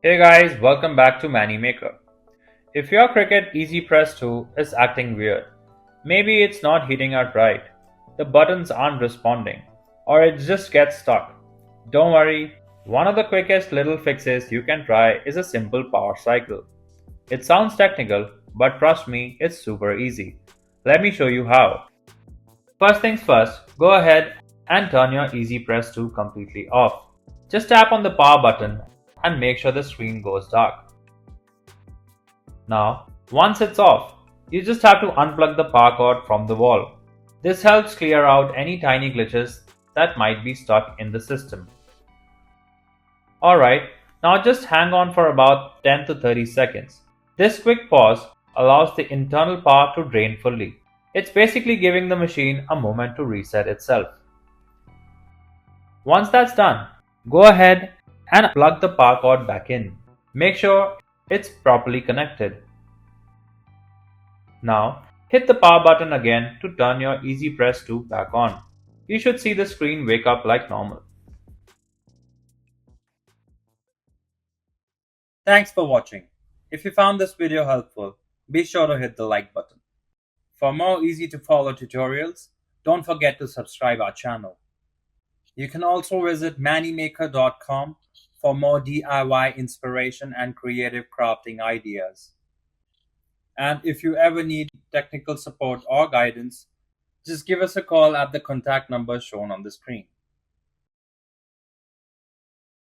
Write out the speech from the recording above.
Hey guys, welcome back to Maker. If your Cricut EasyPress 2 is acting weird, maybe it's not hitting out right, the buttons aren't responding, or it just gets stuck. Don't worry, one of the quickest little fixes you can try is a simple power cycle. It sounds technical, but trust me, it's super easy. Let me show you how. First things first, go ahead and turn your EasyPress 2 completely off. Just tap on the power button and make sure the screen goes dark. Now, once it's off, you just have to unplug the power cord from the wall. This helps clear out any tiny glitches that might be stuck in the system. Alright, now just hang on for about 10 to 30 seconds. This quick pause allows the internal power to drain fully. It's basically giving the machine a moment to reset itself. Once that's done, go ahead and plug the power cord back in. Make sure it's properly connected. Now, hit the power button again to turn your EasyPress 2 back on. You should see the screen wake up like normal. Thanks for watching. If you found this video helpful, be sure to hit the like button. For more easy to follow tutorials, don't forget to subscribe our channel. You can also visit manimaker.com for more DIY inspiration and creative crafting ideas. And if you ever need technical support or guidance, just give us a call at the contact number shown on the screen.